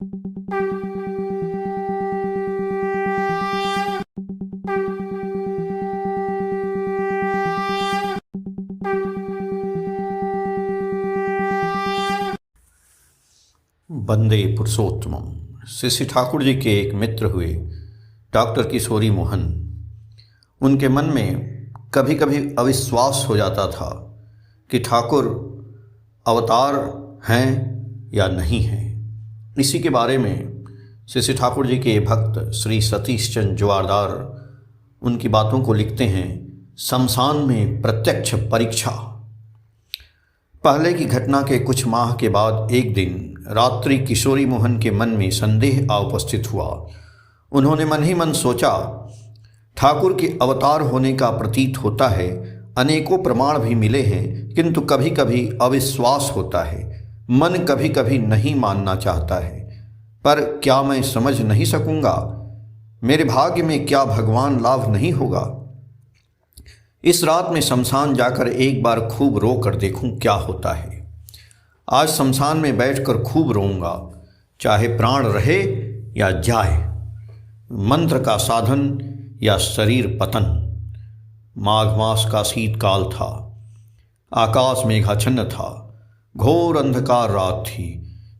वंदे पुरुषोत्तमम। श्री श्री ठाकुर जी के एक मित्र हुए डॉक्टर किशोरी मोहन। उनके मन में कभी कभी अविश्वास हो जाता था कि ठाकुर अवतार हैं या नहीं हैं। इसी के बारे में श्री श्री ठाकुर जी के भक्त श्री सतीश चंद्र जवारदार उनकी बातों को लिखते हैं। शमशान में प्रत्यक्ष परीक्षा। पहले की घटना के कुछ माह के बाद एक दिन रात्रि किशोरी मोहन के मन में संदेह आ उपस्थित हुआ। उन्होंने मन ही मन सोचा, ठाकुर के अवतार होने का प्रतीत होता है, अनेकों प्रमाण भी मिले हैं, किंतु कभी कभी अविश्वास होता है, मन कभी कभी नहीं मानना चाहता है। पर क्या मैं समझ नहीं सकूंगा? मेरे भाग्य में क्या भगवान लाभ नहीं होगा? इस रात में शमशान जाकर एक बार खूब रो कर देखूं क्या होता है। आज शमशान में बैठकर खूब रोऊंगा, चाहे प्राण रहे या जाए, मंत्र का साधन या शरीर पतन। माघ मास का शीतकाल था, आकाश मेघाच्छन्न था, घोर अंधकार रात थी।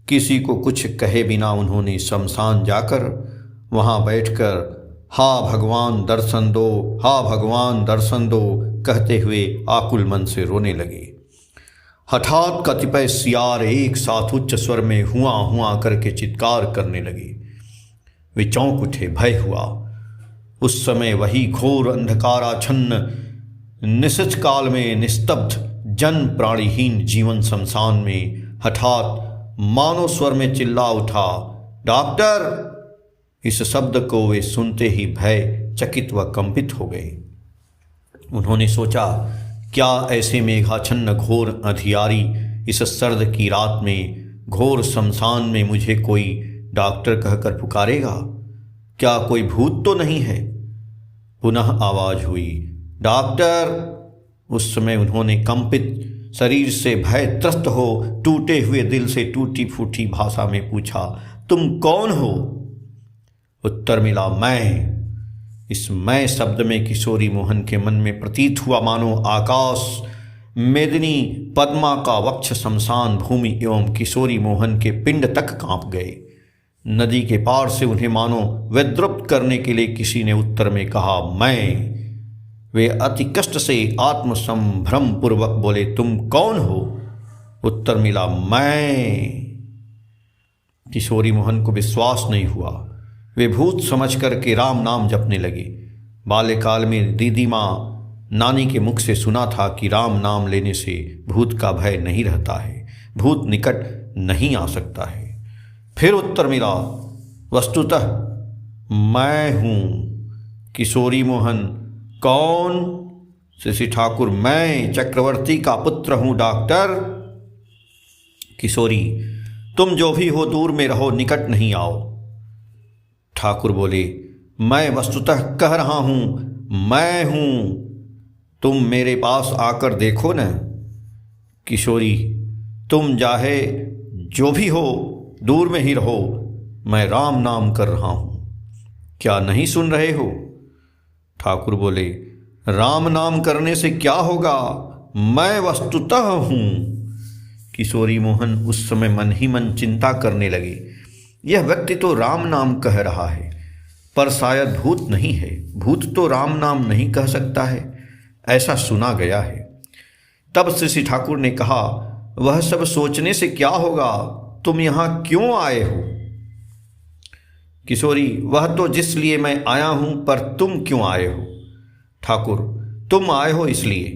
किसी को कुछ कहे बिना उन्होंने शमशान जाकर वहाँ बैठकर हा भगवान दर्शन दो, हा भगवान दर्शन दो कहते हुए आकुल मन से रोने लगे। हठात कतिपय सियार एक साथ उच्च स्वर में हुआ हुआ करके चित्कार करने लगे। वे चौंक उठे, भय हुआ। उस समय वही घोर अंधकाराच्छन्न निश्चित काल में निस्तब्ध जन प्राणीहीन जीवन शमशान में हठात मानव स्वर में चिल्ला उठा, डॉक्टर। इस शब्द को वे सुनते ही भय चकित व कंपित हो गए। उन्होंने सोचा, क्या ऐसे मेघाच्छन्न घोर अंधियारी इस सर्द की रात में घोर शमशान में मुझे कोई डॉक्टर कहकर पुकारेगा? क्या कोई भूत तो नहीं है? पुनः आवाज हुई, डॉक्टर। उस समय उन्होंने कंपित शरीर से भय त्रस्त हो टूटे हुए दिल से टूटी फूटी भाषा में पूछा, तुम कौन हो? उत्तर मिला, मैं। इस मैं शब्द में किशोरी मोहन के मन में प्रतीत हुआ मानो आकाश, मेदिनी, पद्मा का वक्ष, शमशान भूमि एवं किशोरी मोहन के पिंड तक कांप गए। नदी के पार से उन्हें मानो विद्रुप्त करने के लिए किसी ने उत्तर में कहा, मैं। वे अति कष्ट से आत्मसंभ्रम पूर्वक बोले, तुम कौन हो? उत्तर मिला, मैं। किशोरी मोहन को विश्वास नहीं हुआ। वे भूत समझ कर के राम नाम जपने लगे। बाल्यकाल में दीदी माँ नानी के मुख से सुना था कि राम नाम लेने से भूत का भय नहीं रहता है, भूत निकट नहीं आ सकता है। फिर उत्तर मिला, वस्तुतः मैं हूँ। किशोरी मोहन, कौन? श्री ठाकुर, मैं चक्रवर्ती का पुत्र हूँ डॉक्टर। किशोरी, तुम जो भी हो दूर में रहो, निकट नहीं आओ। ठाकुर बोले, मैं वस्तुतः कह रहा हूं, मैं हूं, तुम मेरे पास आकर देखो न। किशोरी, तुम चाहे जो भी हो दूर में ही रहो, मैं राम नाम कर रहा हूं, क्या नहीं सुन रहे हो? ठाकुर बोले, राम नाम करने से क्या होगा, मैं वस्तुतः हूं। किशोरी मोहन उस समय मन ही मन चिंता करने लगे, यह व्यक्ति तो राम नाम कह रहा है, पर शायद भूत नहीं है। भूत तो राम नाम नहीं कह सकता है, ऐसा सुना गया है। तब श्री ठाकुर ने कहा, वह सब सोचने से क्या होगा, तुम यहां क्यों आए हो? किशोरी, वह तो जिस लिए मैं आया हूं, पर तुम क्यों आए हो? ठाकुर, तुम आए हो इसलिए।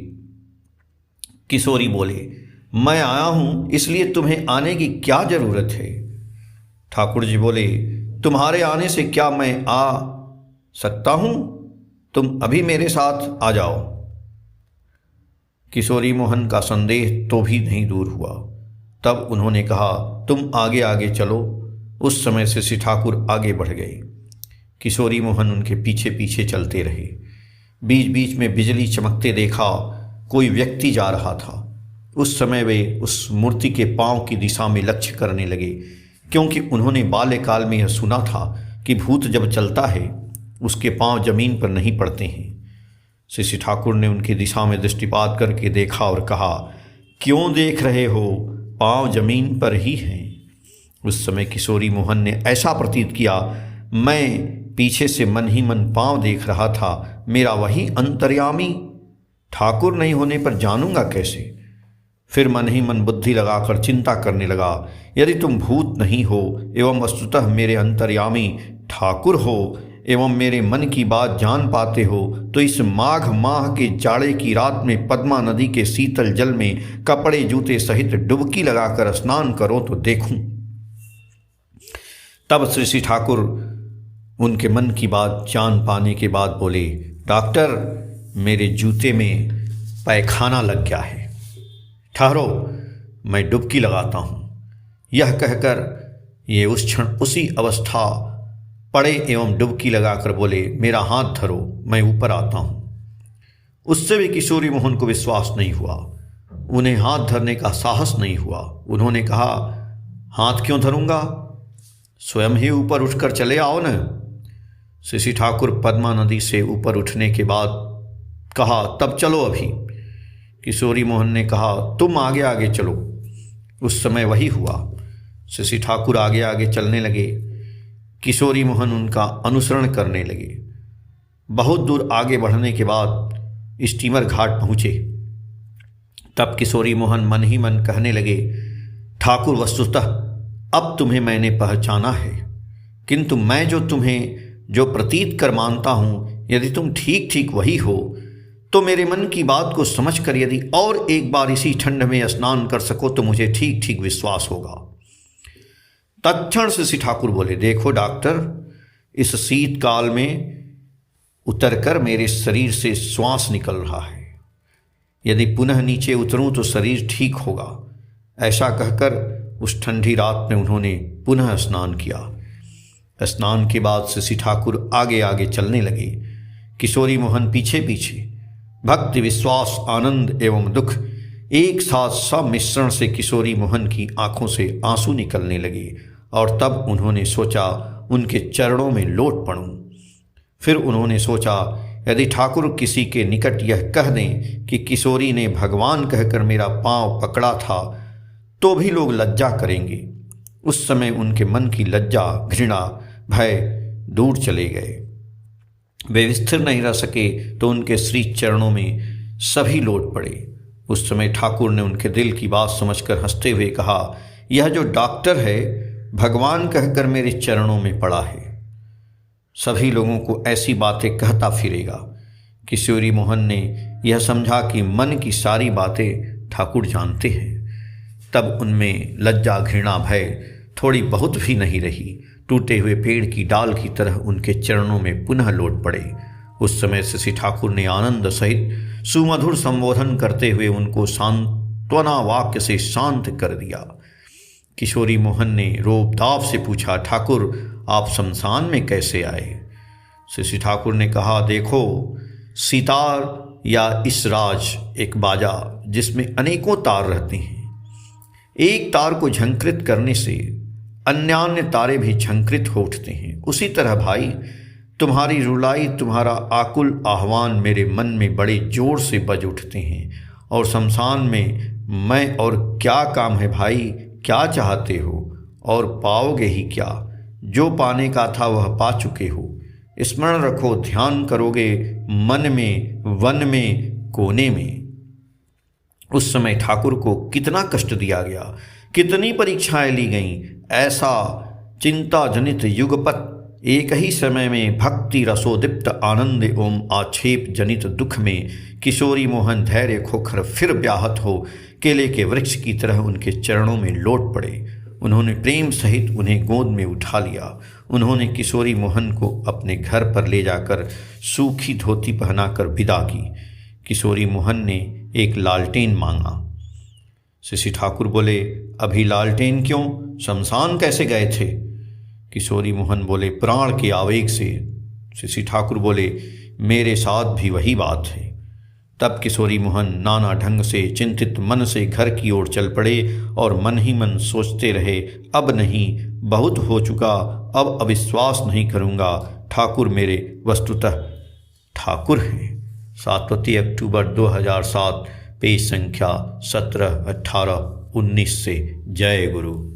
किशोरी बोले, मैं आया हूं इसलिए तुम्हें आने की क्या जरूरत है? ठाकुर जी बोले, तुम्हारे आने से क्या मैं आ सकता हूं? तुम अभी मेरे साथ आ जाओ। किशोरी मोहन का संदेह तो भी नहीं दूर हुआ। तब उन्होंने कहा, तुम आगे आगे चलो। उस समय से श्री ठाकुर आगे बढ़ गए। किशोरी मोहन उनके पीछे पीछे चलते रहे। बीच बीच में बिजली चमकते देखा, कोई व्यक्ति जा रहा था। उस समय वे उस मूर्ति के पांव की दिशा में लक्ष्य करने लगे। क्योंकि उन्होंने बाल्यकाल में यह सुना था कि भूत जब चलता है उसके पांव जमीन पर नहीं पड़ते हैं। श्री ठाकुर ने उनकी दिशा में दृष्टिपात करके देखा और कहा, क्यों देख रहे हो, पांव जमीन पर ही हैं। उस समय किशोरी मोहन ने ऐसा प्रतीत किया, मैं पीछे से मन ही मन पांव देख रहा था, मेरा वही अंतर्यामी, ठाकुर नहीं होने पर जानूंगा कैसे। फिर मन ही मन बुद्धि लगाकर चिंता करने लगा, यदि तुम भूत नहीं हो एवं वस्तुतः मेरे अंतर्यामी ठाकुर हो एवं मेरे मन की बात जान पाते हो, तो इस माघ माह के जाड़े की रात में पद्मा नदी के शीतल जल में कपड़े जूते सहित डुबकी लगाकर स्नान करो तो देखूं। तब श्री ठाकुर उनके मन की बात जान पाने के बाद बोले, डॉक्टर, मेरे जूते में पैखाना लग गया है, ठहरो मैं डुबकी लगाता हूँ। यह कहकर ये उस क्षण उसी अवस्था पड़े एवं डुबकी लगाकर बोले, मेरा हाथ धरो, मैं ऊपर आता हूँ। उससे भी किशोरी मोहन को विश्वास नहीं हुआ, उन्हें हाथ धरने का साहस नहीं हुआ। उन्होंने कहा, हाथ क्यों धरूंगा, स्वयं ही ऊपर उठकर चले आओ न। श्री ठाकुर पद्मा नदी से ऊपर उठने के बाद कहा, तब चलो अभी। किशोरी मोहन ने कहा, तुम आगे आगे चलो। उस समय वही हुआ, श्री ठाकुर आगे आगे चलने लगे, किशोरी मोहन उनका अनुसरण करने लगे। बहुत दूर आगे बढ़ने के बाद स्टीमर घाट पहुँचे। तब किशोरी मोहन मन ही मन कहने लगे, ठाकुर, वस्तुतः अब तुम्हें मैंने पहचाना है, किंतु मैं जो तुम्हें जो प्रतीत कर मानता हूँ, यदि तुम ठीक ठीक वही हो तो मेरे मन की बात को समझकर यदि और एक बार इसी ठंड में स्नान कर सको तो मुझे ठीक ठीक विश्वास होगा। तत्क्षण से श्री ठाकुर बोले, देखो डॉक्टर, इस शीतकाल में उतरकर मेरे शरीर से श्वास निकल रहा है, यदि पुनः नीचे उतरूं तो शरीर ठीक होगा। ऐसा कहकर उस ठंडी रात में उन्होंने पुनः स्नान किया। स्नान के बाद श्री ठाकुर आगे आगे चलने लगे, किशोरी मोहन पीछे पीछे। भक्ति, विश्वास, आनंद एवं दुख एक साथ सब मिश्रण से किशोरी मोहन की आंखों से आंसू निकलने लगे और तब उन्होंने सोचा उनके चरणों में लौट पड़ूं। फिर उन्होंने सोचा, यदि ठाकुर किसी के निकट यह कह दें कि किशोरी ने भगवान कहकर मेरा पांव पकड़ा था तो भी लोग लज्जा करेंगे। उस समय उनके मन की लज्जा, घृणा, भय दूर चले गए। वे स्थिर नहीं रह सके तो उनके श्री चरणों में सभी लौट पड़े। उस समय ठाकुर ने उनके दिल की बात समझकर हंसते हुए कहा, यह जो डॉक्टर है भगवान कहकर मेरे चरणों में पड़ा है, सभी लोगों को ऐसी बातें कहता फिरेगा। किशोरी मोहन ने यह समझा कि मन की सारी बातें ठाकुर जानते हैं। तब उनमें लज्जा, घृणा, भय थोड़ी बहुत भी नहीं रही। टूटे हुए पेड़ की डाल की तरह उनके चरणों में पुनः लौट पड़े। उस समय श्री ठाकुर ने आनंद सहित सुमधुर संबोधन करते हुए उनको सांत्वना वाक्य से शांत कर दिया। किशोरी मोहन ने रोब-दाब से पूछा, ठाकुर आप शमशान में कैसे आए? श्री ठाकुर ने कहा, देखो, सितार या इसराज एक बाजा जिसमें अनेकों तार रहते हैं, एक तार को झंकृत करने से अन्यान्य तारे भी झंकृत हो उठते हैं। उसी तरह भाई, तुम्हारी रुलाई, तुम्हारा आकुल आह्वान मेरे मन में बड़े जोर से बज उठते हैं और शमशान में मैं और क्या काम है भाई, क्या चाहते हो और पाओगे ही क्या? जो पाने का था वह पा चुके हो। स्मरण रखो, ध्यान करोगे मन में, वन में, कोने में। उस समय ठाकुर को कितना कष्ट दिया गया, कितनी परीक्षाएं ली गईं। ऐसा चिंता जनित युगपत एक ही समय में भक्ति रसोदीप्त आनंद एवं आक्षेप जनित दुख में किशोरी मोहन धैर्य खोकर फिर ब्याहत हो केले के वृक्ष की तरह उनके चरणों में लौट पड़े। उन्होंने प्रेम सहित उन्हें गोद में उठा लिया। उन्होंने किशोरी मोहन को अपने घर पर ले जाकर सूखी धोती पहनाकर विदा की। किशोरी मोहन ने एक लालटेन मांगा। श्री ठाकुर बोले, अभी लालटेन क्यों, शमशान कैसे गए थे? किशोरी मोहन बोले, प्राण के आवेग से। श्री ठाकुर बोले, मेरे साथ भी वही बात है। तब किशोरी मोहन नाना ढंग से चिंतित मन से घर की ओर चल पड़े और मन ही मन सोचते रहे, अब नहीं, बहुत हो चुका, अब अविश्वास नहीं करूँगा। ठाकुर मेरे वस्तुतः ठाकुर हैं। 7 अक्टूबर 2007, पेज संख्या 17, 18, 19 से। जय गुरु।